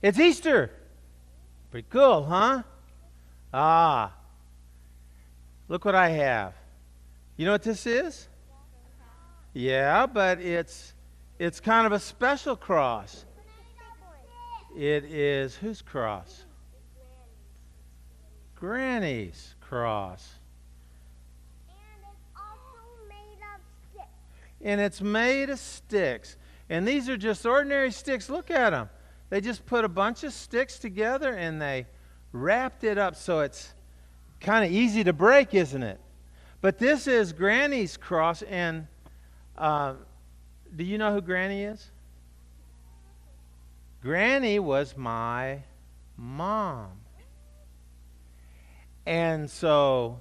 It's Easter. Pretty cool, huh? Ah, look what I have. You know what this is? Yeah, but it's kind of a special cross. It is whose cross? Granny's cross. And it's made of sticks. And these are just ordinary sticks. Look at them. They just put a bunch of sticks together and they wrapped it up so it's kind of easy to break, isn't it? But this is Granny's cross. And do you know who Granny is? Granny was my mom. And so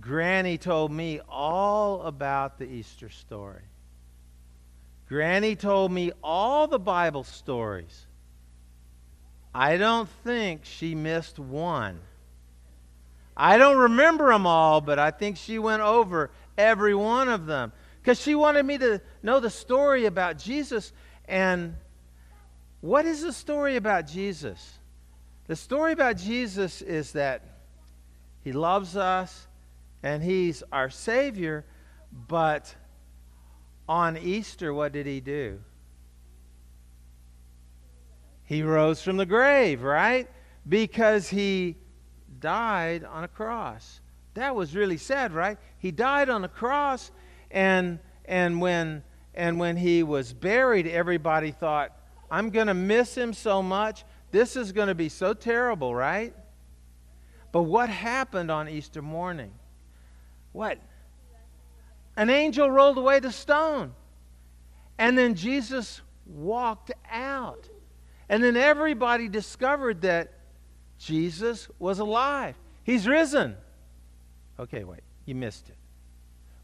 Granny told me all about the Easter story. Granny told me all the Bible stories. I don't think she missed one. I don't remember them all, but I think she went over every one of them because she wanted me to know the story about Jesus. And what is the story about Jesus? The story about Jesus is that He loves us and He's our Savior, but on Easter, what did He do? He rose from the grave, right? Because He died on a cross. That was really sad, right? He died on a cross, and when He was buried, everybody thought, I'm going to miss Him so much. This is going to be so terrible, right? But what happened on Easter morning? What? An angel rolled away the stone. And then Jesus walked out. And then everybody discovered that Jesus was alive. He's risen. Okay, wait. You missed it.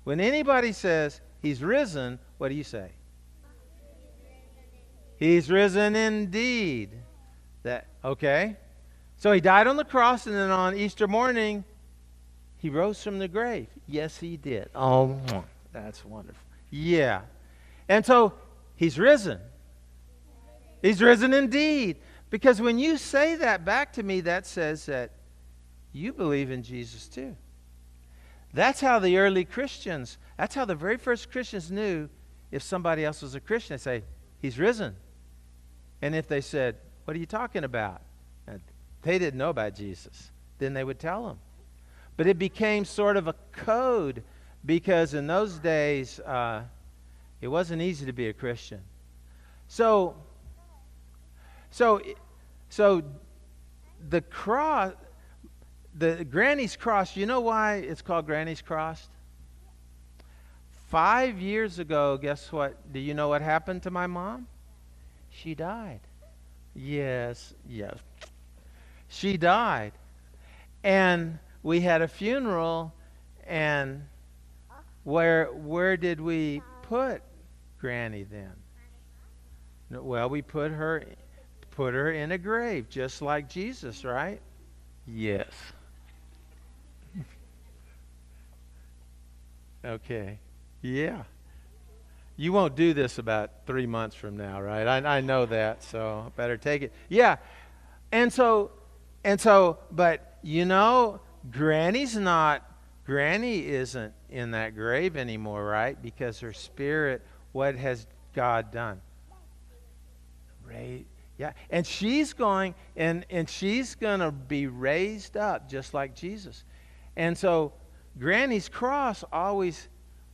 When anybody says He's risen, what do you say? He's risen indeed. Okay? So He died on the cross, and then on Easter morning, He rose from the grave. Yes, He did. Oh, that's wonderful. Yeah. And so He's risen. He's risen indeed. Because when you say that back to me, that says that you believe in Jesus too. That's how the early Christians, that's how the very first Christians knew if somebody else was a Christian. They say, He's risen. And if they said, what are you talking about? And they didn't know about Jesus. Then they would tell them. But it became sort of a code because in those days, it wasn't easy to be a Christian. So the cross, the Granny's cross, you know why it's called Granny's cross? 5 years ago, guess what? Do you know what happened to my mom? She died. Yes. She died. And we had a funeral, and where did we put Granny then? Well, we put her in a grave, just like Jesus, right? Yes. Okay. Yeah. You won't do this about 3 months from now, right? I know that, so I better take it. Yeah. And so, but you know, Granny isn't in that grave anymore, right? Because her spirit, what has God done? Yeah. And she's going, and she's going to be raised up just like Jesus. And so Granny's cross always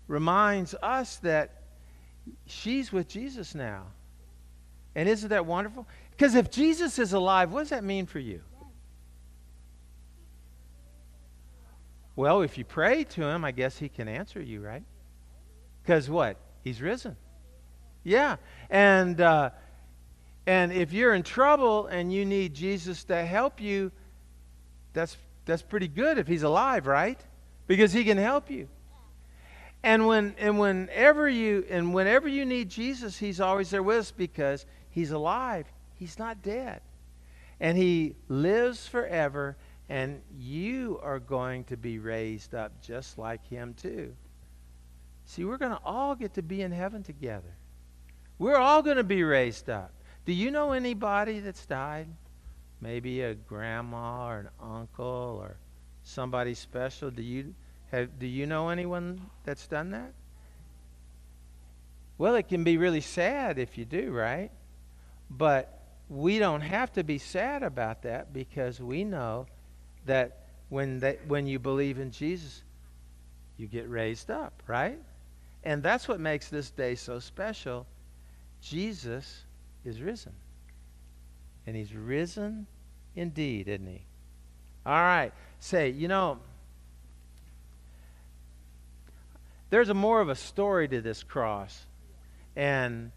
reminds us that she's with Jesus now. And isn't that wonderful? Because if Jesus is alive, what does that mean for you? Well, if you pray to Him, I guess He can answer you, right? Because what? He's risen. Yeah. And if you're in trouble and you need Jesus to help you, that's pretty good if He's alive, right? Because He can help you. And whenever you need Jesus, He's always there with us because He's alive. He's not dead. And He lives forever, and you are going to be raised up just like Him too. See, we're going to all get to be in heaven together. We're all going to be raised up. Do you know anybody that's died? Maybe a grandma or an uncle or somebody special. Do you know anyone that's done that? Well, it can be really sad if you do, right? But we don't have to be sad about that because we know that when you believe in Jesus, you get raised up, right? And that's what makes this day so special. Jesus is risen. And he's risen indeed, isn't he? All right. Say, there's more of a story to this cross. And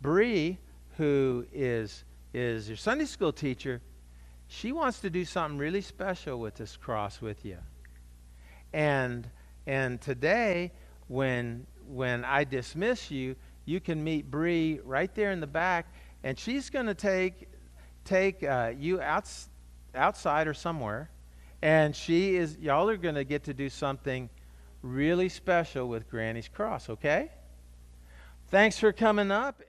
Bree, who is your Sunday school teacher, she wants to do something really special with this cross with you. And today, when I dismiss you, you can meet Bree right there in the back, and she's going to take you outside or somewhere, and y'all are going to get to do something really special with Granny's cross. Okay? Thanks for coming up.